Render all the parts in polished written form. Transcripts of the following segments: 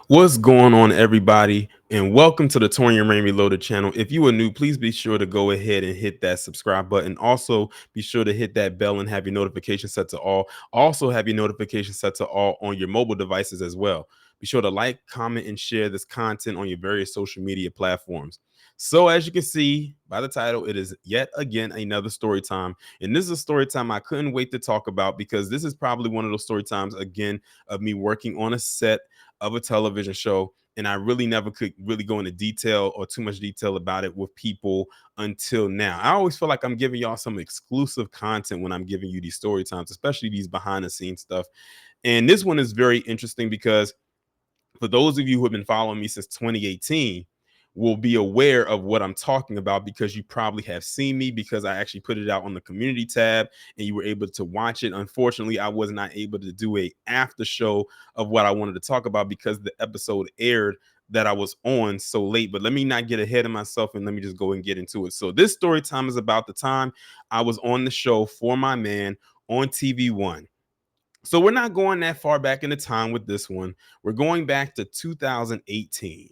What's going on, everybody? And welcome to the Taurean Reloaded channel. If you are new, please be sure to go ahead and hit that subscribe button. Also, be sure to hit that bell and have your notifications set to all. Also, have your notifications set to all on your mobile devices as well. Be sure to like, comment, and share this content on your various social media platforms. So, as you can see by the title, it is yet again another story time. And this is a story time I couldn't wait to talk about because this is probably one of those story times, again, of me working on a set of a television show, and I really never could really go into detail or too much detail about it with people until now. I always feel like I'm giving y'all some exclusive content when I'm giving you these story times, especially these behind the scenes stuff. And this one is very interesting because for those of you who have been following me since 2018 will be aware of what I'm talking about because you probably have seen me because I actually put it out on the community tab and you were able to watch it. Unfortunately, I was not able to do a after show of what I wanted to talk about because the episode aired that I was on so late. But let me not get ahead of myself and let me just go and get into it. So this story time is about the time I was on the show For My Man on TV1. So we're not going that far back in the time with this one. We're going back to 2018.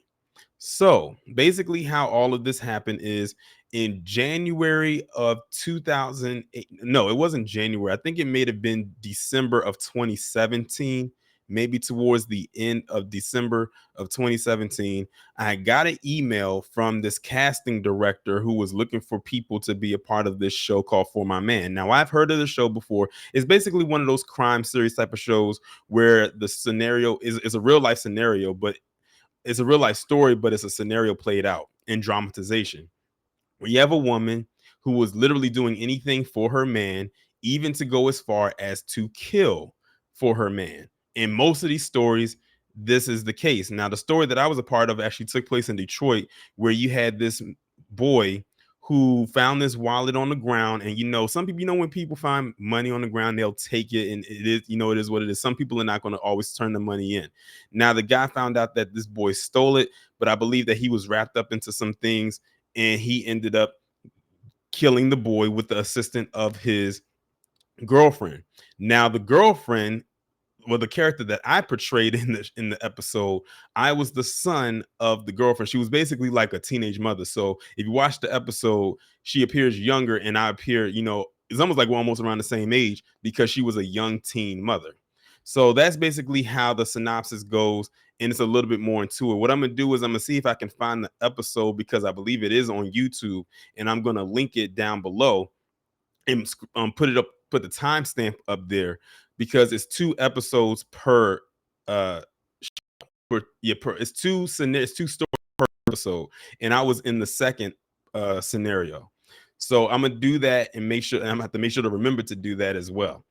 So basically, how all of this happened is in January of 2008. No, it wasn't January. I think it may have been December of 2017, maybe towards the end of December of 2017. I got an email from this casting director who was looking for people to be a part of this show called For My Man. Now, I've heard of the show before. It's basically one of those crime series type of shows where the scenario is a real life scenario, but it's a real life story, but it's a scenario played out in dramatization. Where you have a woman who was literally doing anything for her man, even to go as far as to kill for her man. In most of these stories, this is the case. Now, the story that I was a part of actually took place in Detroit, where you had this boy who found this wallet on the ground. And some people, when people find money on the ground, they'll take it, and it is, it is what it is. Some people are not going to always turn the money in. Now, the guy found out that this boy stole it, but I believe that he was wrapped up into some things, and he ended up killing the boy with the assistance of his girlfriend. Now, the girlfriend, well, the character that I portrayed in the episode, I was the son of the girlfriend. She was basically like a teenage mother. So if you watch the episode, she appears younger, and I appear, it's almost like we're almost around the same age because she was a young teen mother. So that's basically how the synopsis goes, and it's a little bit more into it. What I'm gonna do is I'm gonna see if I can find the episode because I believe it is on YouTube, and I'm gonna link it down below and put the timestamp up there because it's two episodes per uh it's two stories per episode, and I was in the second scenario. So I'm gonna do that and make sure, and I'm gonna have to make sure to remember to do that as well.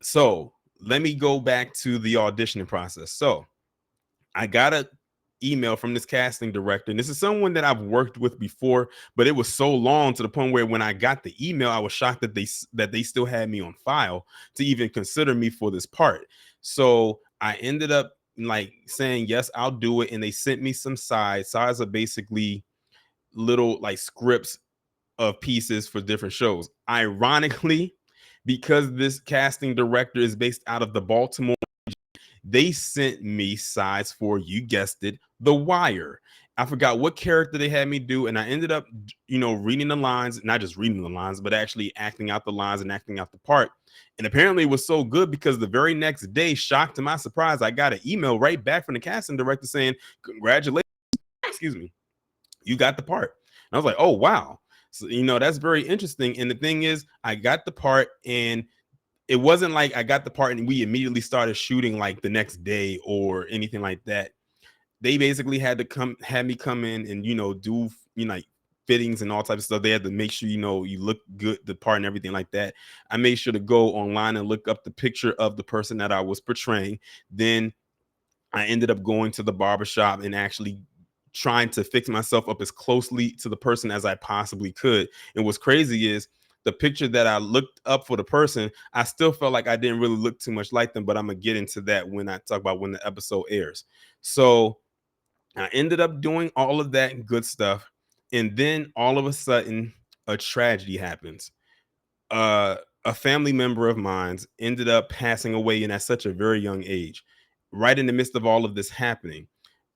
So let me go back to the auditioning process. So I got a email from this casting director, and this is someone that I've worked with before, but it was so long to the point where when I got the email, I was shocked that they still had me on file to even consider me for this part. So I ended up like saying yes, I'll do it, and they sent me some sides are basically little like scripts of pieces for different shows. Ironically, because this casting director is based out of the Baltimore, they sent me sides for, you guessed it, The Wire. I forgot what character they had me do, and I ended up, reading the lines, not just reading the lines, but actually acting out the lines and acting out the part. And apparently, it was so good because the very next day, shocked to my surprise, I got an email right back from the casting director saying, "Congratulations, excuse me, you got the part." And I was like, "Oh wow." So, that's very interesting. And the thing is, I got the part, and it wasn't like I got the part and we immediately started shooting like the next day or anything like that. They basically had me come in and do like fittings and all types of stuff. They had to make sure you look good, the part and everything like that. I made sure to go online and look up the picture of the person that I was portraying. Then I ended up going to the barbershop and actually trying to fix myself up as closely to the person as I possibly could. And what's crazy is the picture that I looked up for the person, I still felt like I didn't really look too much like them, but I'm gonna get into that when I talk about when the episode airs. So I ended up doing all of that good stuff, and then all of a sudden, a tragedy happens. A family member of mine ended up passing away, and at such a very young age. right in the midst of all of this happening.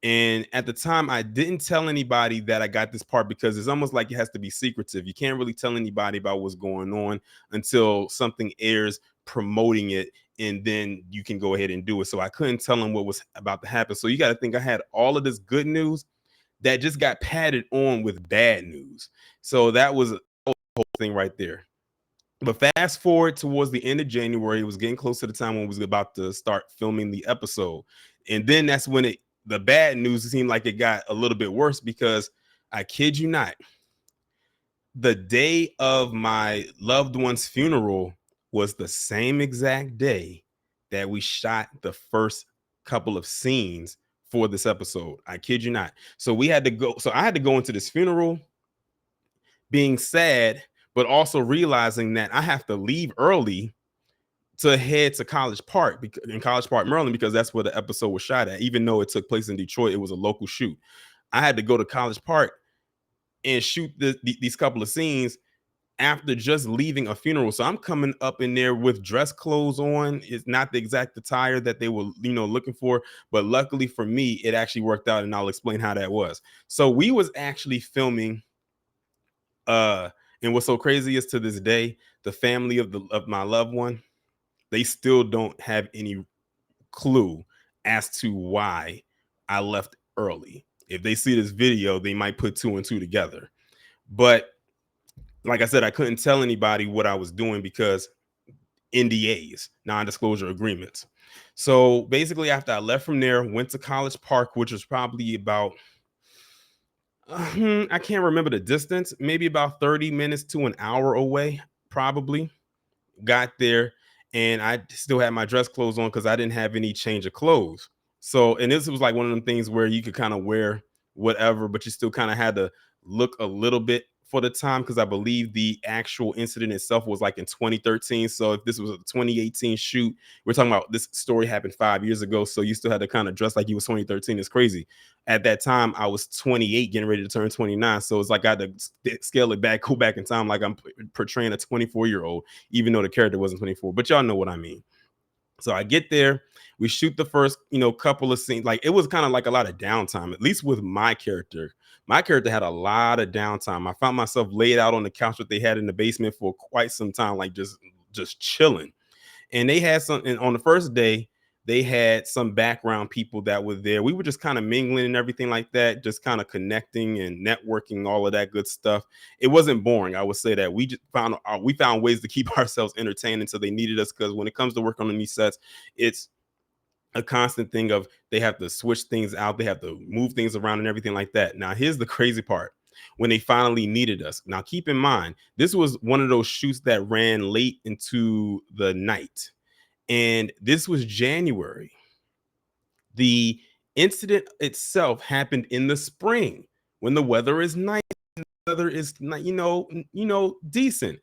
And at the time, I didn't tell anybody that I got this part because it's almost like it has to be secretive. You can't really tell anybody about what's going on until something airs promoting it, and then you can go ahead and do it. So I couldn't tell them what was about to happen. So you got to think I had all of this good news that just got padded on with bad news. So that was a whole thing right there. But fast forward towards the end of January, it was getting close to the time when we was about to start filming the episode. And then that's when the bad news seemed like it got a little bit worse because I kid you not, the day of my loved one's funeral was the same exact day that we shot the first couple of scenes for this episode. I kid you not. So I had to go into this funeral being sad, but also realizing that I have to leave early to head to College Park in College Park, Maryland, because that's where the episode was shot at. Even though it took place in Detroit, it was a local shoot. I had to go to College Park and shoot these couple of scenes after just leaving a funeral. So I'm coming up in there with dress clothes on. It's not the exact attire that they were, looking for, but luckily for me, it actually worked out, and I'll explain how that was. So we was actually filming and what's so crazy is to this day, the family of my loved one, they still don't have any clue as to why I left early. If they see this video, they might put two and two together. But like I said, I couldn't tell anybody what I was doing because NDAs, non-disclosure agreements. So basically, after I left from there, went to College Park, which was probably about I can't remember the distance, maybe about 30 minutes to an hour away, probably. Got there, and I still had my dress clothes on because I didn't have any change of clothes. So, and this was like one of them things where you could kind of wear whatever, but you still kind of had to look a little bit for the time because I believe the actual incident itself was like in 2013. So if this was a 2018 shoot, we're talking about this story happened 5 years ago. So you still had to kind of dress like you was 2013. It's crazy. At that time, I was 28, getting ready to turn 29. So it's like I had to scale it back, go back in time, like I'm portraying a 24-year-old, even though the character wasn't 24. But y'all know what I mean. So I get there, we shoot the first, couple of scenes. Like it was kind of like a lot of downtime, at least with my character. My character had a lot of downtime. I found myself laid out on the couch that they had in the basement for quite some time, like just chilling. And they had some, and on the first day, they had some background people that were there. We were just kind of mingling and everything like that, just kind of connecting and networking, all of that good stuff. It wasn't boring. I would say that we found ways to keep ourselves entertained until they needed us. Because when it comes to work on these sets, it's a constant thing of they have to switch things out, they have to move things around and everything like that. Now, here's the crazy part. When they finally needed us, now keep in mind, this was one of those shoots that ran late into the night. And this was January. The incident itself happened in the spring when the weather is nice, weather is not, decent.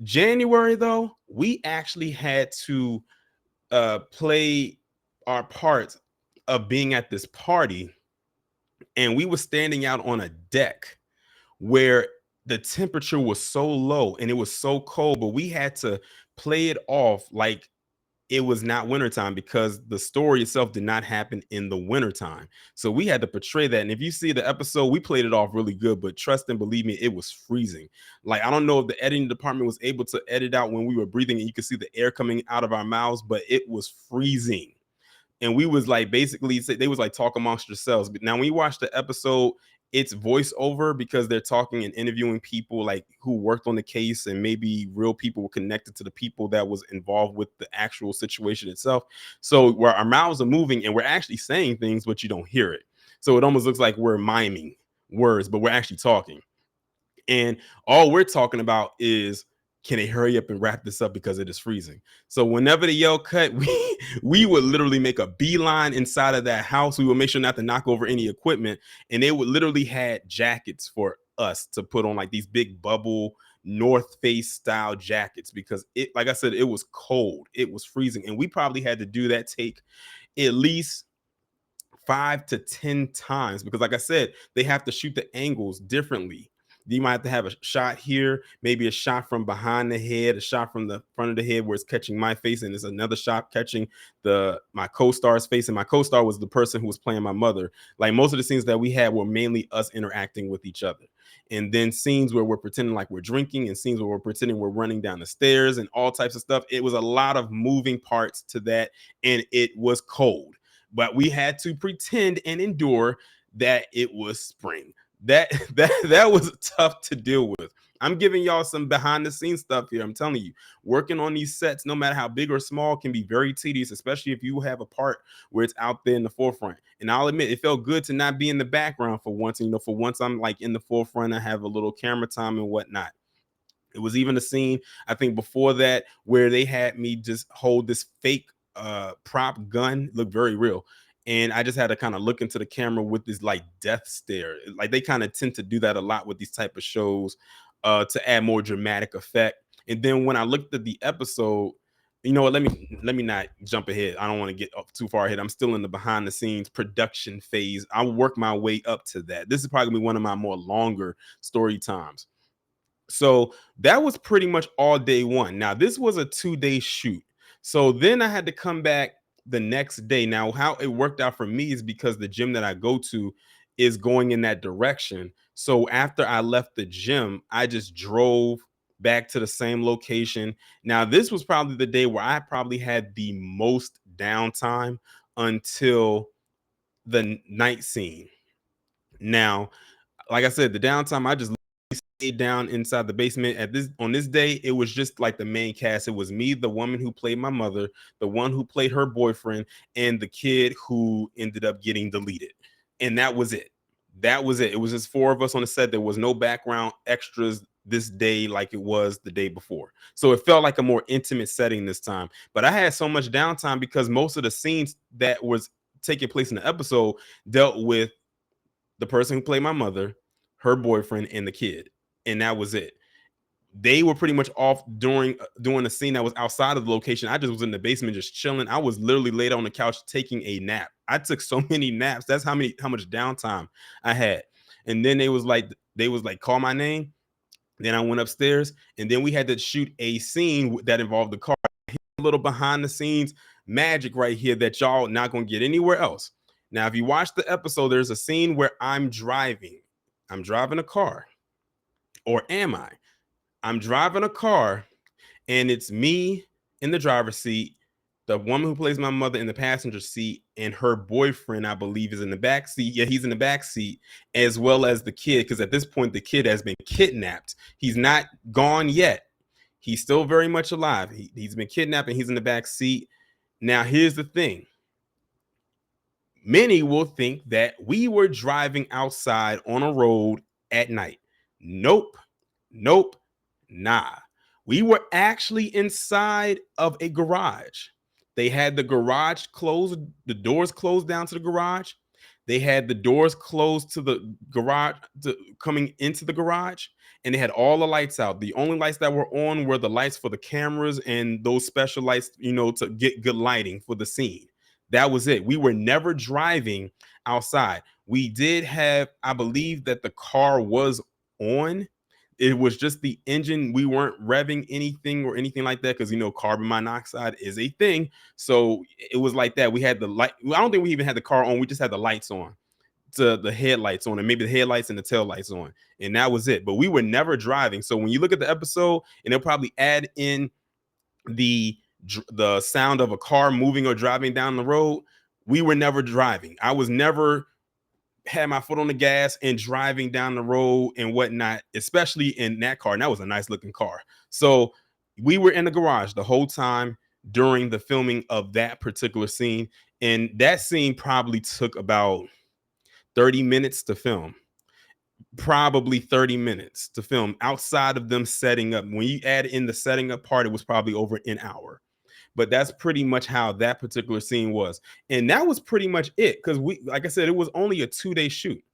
January though, we actually had to play our part of being at this party, and we were standing out on a deck where the temperature was so low and it was so cold, but we had to play it off like it was not wintertime because the story itself did not happen in the wintertime. So we had to portray that. And if you see the episode, we played it off really good, but trust and believe me, it was freezing. Like, I don't know if the editing department was able to edit out when we were breathing and you could see the air coming out of our mouths, but it was freezing. And we was like, basically, they was like, talk amongst yourselves. But now when you watch the episode, it's voiceover because they're talking and interviewing people like who worked on the case, and maybe real people were connected to the people that was involved with the actual situation itself. So where our mouths are moving and we're actually saying things, but you don't hear it. So it almost looks like we're miming words, but we're actually talking. And all we're talking about is, can they hurry up and wrap this up because it is freezing? So whenever the yell cut, we would literally make a beeline inside of that house. We would make sure not to knock over any equipment, and they would literally had jackets for us to put on, like these big bubble North Face style jackets, because it, like I said, it was cold, it was freezing, and we probably had to do that take at least 5 to 10 times because, like I said, they have to shoot the angles differently. You might have to have a shot here, maybe a shot from behind the head, a shot from the front of the head where it's catching my face, and there's another shot catching my co-star's face. And my co-star was the person who was playing my mother. Like most of the scenes that we had were mainly us interacting with each other. And then scenes where we're pretending like we're drinking, and scenes where we're pretending we're running down the stairs, and all types of stuff. It was a lot of moving parts to that, and it was cold, but we had to pretend and endure that it was spring. That was tough to deal with. I'm giving y'all some behind the scenes stuff here. I'm telling you, working on these sets, no matter how big or small, can be very tedious, especially if you have a part where it's out there in the forefront. And I'll admit, it felt good to not be in the background for once. And, for once I'm like in the forefront, I have a little camera time and whatnot. It was even a scene, I think, before that where they had me just hold this fake prop gun, looked very real. And I just had to kind of look into the camera with this like death stare. Like they kind of tend to do that a lot with these type of shows to add more dramatic effect. And then when I looked at the episode, you know what, let me not jump ahead. I don't want to get up too far ahead. I'm still in the behind the scenes production phase. I'll work my way up to that. This is probably gonna be one of my more longer story times. So that was pretty much all day one. Now, this was a 2-day shoot. So then I had to come back the next day. Now, how it worked out for me is because the gym that I go to is going in that direction. So after I left the gym, I just drove back to the same location. Now, this was probably the day where I probably had the most downtime until the night scene. Now, like I said, the downtime, I just down inside the basement on this day. It was just like the main cast. It was me, the woman who played my mother, the one who played her boyfriend, and the kid who ended up getting deleted. And that was it. That was it. It was just four of us on the set. There was no background extras this day like it was the day before. So it felt like a more intimate setting this time. But I had so much downtime because most of the scenes that was taking place in the episode dealt with the person who played my mother, her boyfriend, and the kid. And that was it. They were pretty much off during doing a scene that was outside of the location. I just was in the basement just chilling. I was literally laid on the couch taking a nap. I took so many naps. That's how much downtime I had. And then they was like call my name. Then I went upstairs, and then we had to shoot a scene that involved the car. A little behind the scenes magic right here that y'all not gonna get anywhere else. Now, if you watch the episode, there's a scene where I'm driving. I'm driving a car. Or am I? I'm driving a car, and it's me in the driver's seat, the woman who plays my mother in the passenger seat, and her boyfriend, I believe, is in the back seat. Yeah, he's in the back seat, as well as the kid, because at this point, the kid has been kidnapped. He's not gone yet. He's still very much alive. He's been kidnapped, and he's in the back seat. Now, here's the thing. Many will think that we were driving outside on a road at night. Nope. Nope. Nah. We were actually inside of a garage. They had the garage closed, the doors closed down to the garage. They had the doors closed to the garage, coming into the garage, and they had all the lights out. The only lights that were on were the lights for the cameras and those special lights, to get good lighting for the scene. That was it. We were never driving outside. We did have, I believe that the car was on. It was just the engine. We weren't revving anything or anything like that because carbon monoxide is a thing. So it was like that. We had the light. I don't think we even had the car on. We just had the lights on, to the headlights on, and maybe the headlights and the tail lights on, and that was it. But we were never driving. So when you look at the episode, and they'll probably add in the sound of a car moving or driving down the road, we were never driving. I was never had my foot on the gas and driving down the road and whatnot, especially in that car. And that was a nice looking car. So we were in the garage the whole time during the filming of that particular scene. And that scene probably took about 30 minutes to film. Probably 30 minutes to film outside of them setting up. When you add in the setting up part, it was probably over an hour. But that's pretty much how that particular scene was. And that was pretty much it. Because like I said, it was only a 2-day shoot.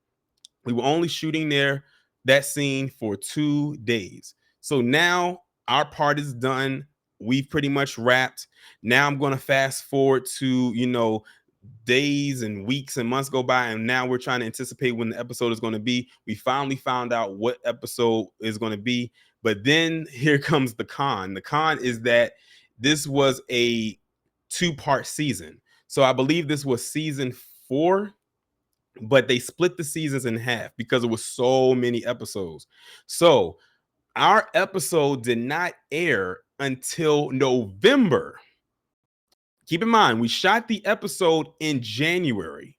We were only shooting that scene for 2 days. So now our part is done. We've pretty much wrapped. Now I'm going to fast forward to, days and weeks and months go by, and now we're trying to anticipate when the episode is going to be. We finally found out what episode is going to be, but then here comes the con. The con is that this was a 2-part season. So I believe this was season 4, but they split the seasons in half because it was so many episodes. So our episode did not air until November. Keep in mind, we shot the episode in January,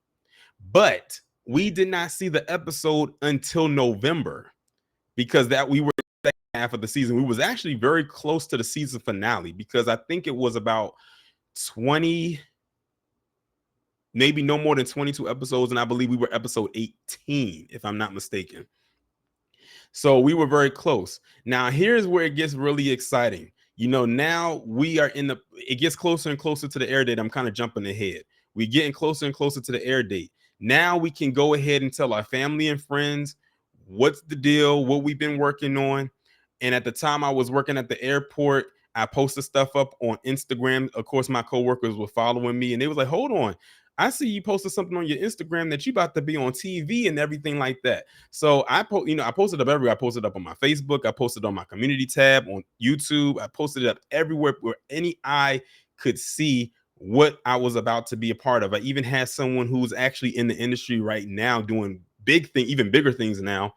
but we did not see the episode until November because that we were the second half of the season. We was actually very close to the season finale because I think it was about 20, maybe no more than 22 episodes, and I believe we were episode 18, if I'm not mistaken. So we were very close. Now, here's where it gets really exciting. Now we are it gets closer and closer to the air date. I'm kind of jumping ahead. We're getting closer and closer to the air date. Now we can go ahead and tell our family and friends what's the deal, what we've been working on. And at the time I was working at the airport, I posted stuff up on Instagram. Of course, my coworkers were following me and they was like, hold on. I see you posted something on your Instagram that you about to be on TV and everything like that. So I posted up everywhere. I posted up on my Facebook. I posted on my community tab on YouTube. I posted it up everywhere where any eye could see what I was about to be a part of. I even had someone who's actually in the industry right now doing even bigger things now.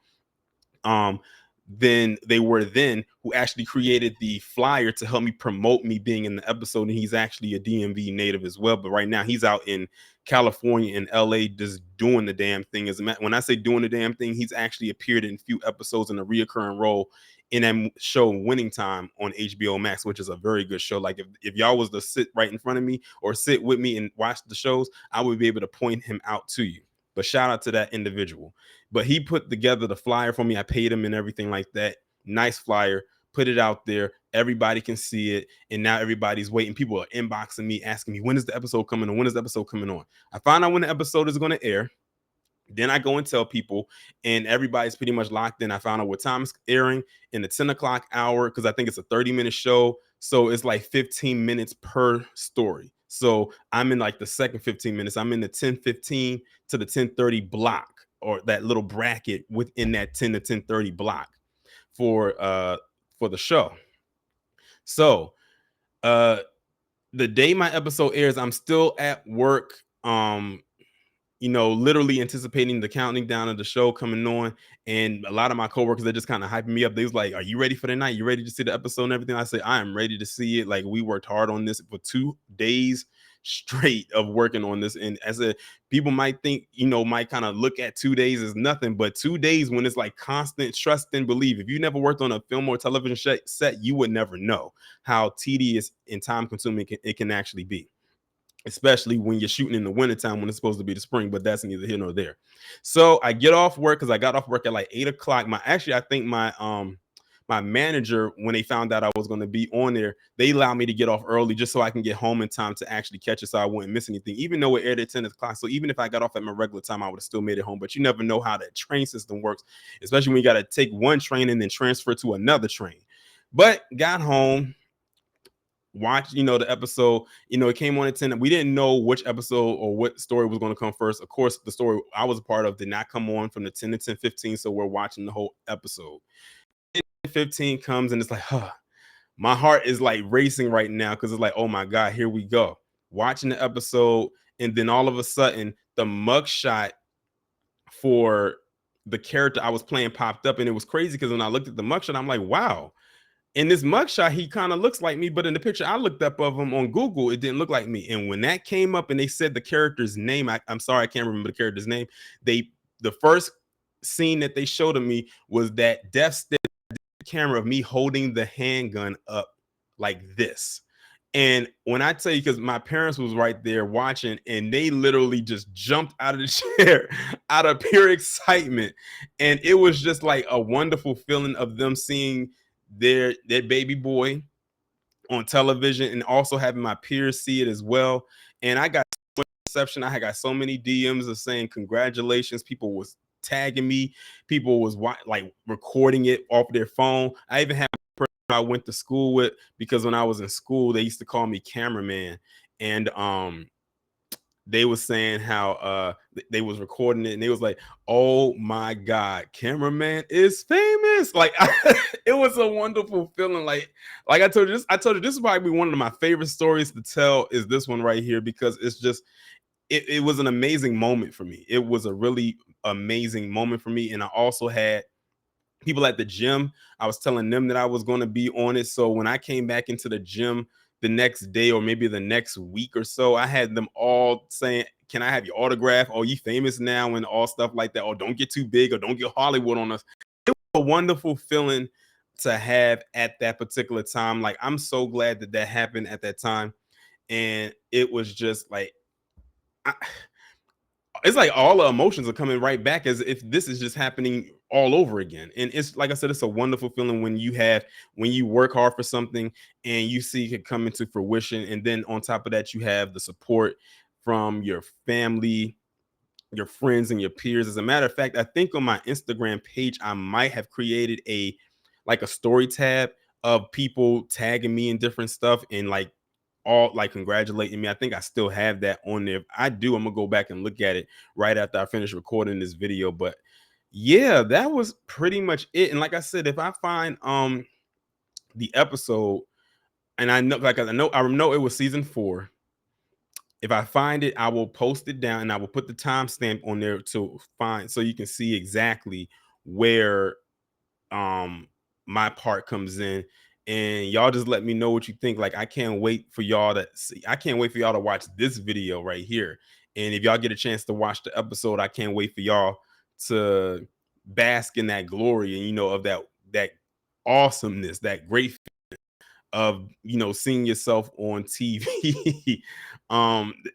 Than they were then, who actually created the flyer to help me promote me being in the episode. And he's actually a DMV native as well. But right now he's out in California and LA just doing the damn thing. When I say doing the damn thing, he's actually appeared in a few episodes in a reoccurring role in that show Winning Time on HBO Max, which is a very good show. Like if y'all was to sit right in front of me or sit with me and watch the shows, I would be able to point him out to you. But shout out to that individual. But he put together the flyer for me. I paid him and everything like that. Nice flyer. Put it out there. Everybody can see it. And now everybody's waiting. People are inboxing me, asking me, when is the episode coming on? When is the episode coming on? I find out when the episode is going to air. Then I go and tell people, and everybody's pretty much locked in. I found out what time it's airing in the 10 o'clock hour because I think it's a 30-minute show. So it's like 15 minutes per story. So I'm in like the second 15 minutes. I'm in the 10:15 to the 10:30 block, or that little bracket within that 10 to 10:30 block for the show. So the day my episode airs, I'm still at work. Literally anticipating the counting down of the show coming on. And a lot of my coworkers are just kind of hyping me up. They was like, are you ready for the night? You ready to see the episode and everything? I say, I am ready to see it. Like, we worked hard on this for 2 days straight of working on this. And people might think, might kind of look at 2 days as nothing, but 2 days when it's like constant trust and believe. If you never worked on a film or television set, you would never know how tedious and time consuming it can actually be, especially when you're shooting in the wintertime when it's supposed to be the spring, but that's neither here nor there. So I get off work because I got off work at like 8 o'clock. I think my manager, when they found out I was going to be on there, they allowed me to get off early just so I can get home in time to actually catch it so I wouldn't miss anything, even though it aired at 10 o'clock. So even if I got off at my regular time, I would have still made it home. But you never know how that train system works, especially when you got to take one train and then transfer to another train. But got home, watch the episode. It came on at 10. We didn't know which episode or what story was going to come first. Of course, the story I was a part of did not come on from the 10 to 10:15, so we're watching the whole episode. 10:15 comes and it's like, my heart is like racing right now because it's like, oh my god, here we go, watching the episode. And then all of a sudden the mugshot for the character I was playing popped up, and it was crazy because when I looked at the mugshot, I'm like, wow, in this mugshot, he kind of looks like me, but in the picture I looked up of him on Google, it didn't look like me. And when that came up and they said the character's name, I'm sorry, I can't remember the character's name. The first scene that they showed of me was that death stare camera of me holding the handgun up like this. And when I tell you, because my parents was right there watching, and they literally just jumped out of the chair out of pure excitement. And it was just like a wonderful feeling of them seeing their baby boy on television, and also having my peers see it as well. And I got so much reception. I got so many DMs of saying congratulations. People was tagging me. People was like recording it off their phone. I even had a person I went to school with, because when I was in school, they used to call me cameraman. And they was saying how they was recording it and they was like, oh my god, cameraman is famous. Like it was a wonderful feeling. Like I told you this is probably one of my favorite stories to tell, is this one right here, because it's just it was an amazing moment for me. It was a really amazing moment for me. And I also had people at the gym. I was telling them that I was going to be on it. So when I came back into the gym the next day or maybe the next week or so, I had them all saying, "Can I have your autograph? Oh, you famous now," and all stuff like that. Or don't get too big, or don't get Hollywood on us. A wonderful feeling to have at that particular time. Like, I'm so glad that that happened at that time. And it was just like, I, it's like all the emotions are coming right back as if this is just happening all over again. And it's like I said, it's a wonderful feeling when you work hard for something and you see it come into fruition. And then on top of that, you have the support from your family, your friends, and your peers. As a matter of fact, I think on my Instagram page, I might have created a story tab of people tagging me in different stuff and like all like congratulating me. I think I still have that on there. If I do, I'm gonna go back and look at it right after I finish recording this video. But yeah, that was pretty much it. And like I said, if I find the episode, and I know it was season 4. If I find it, I will post it down and I will put the timestamp on there to find, so you can see exactly where um my part comes in. And y'all just let me know what you think. Like, I can't wait for y'all to watch this video right here. And if y'all get a chance to watch the episode, I can't wait for y'all to bask in that glory and of that awesomeness, that great of seeing yourself on TV.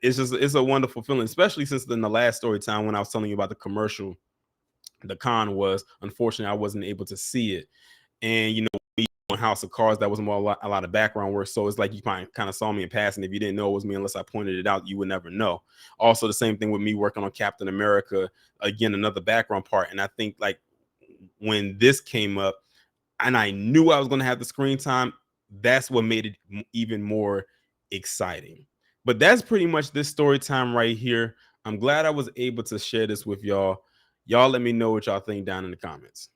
It's a wonderful feeling, especially since in the last story time when I was telling you about the commercial, the con was, unfortunately, I wasn't able to see it. And on House of Cards, that was more a lot of background work. So it's like you kind of saw me in passing. If you didn't know it was me, unless I pointed it out, you would never know. Also, the same thing with me working on Captain America, again, another background part. And I think like when this came up, and I knew I was going to have the screen time, that's what made it even more exciting. But that's pretty much this story time right here. I'm glad I was able to share this with y'all. Y'all let me know what y'all think down in the comments.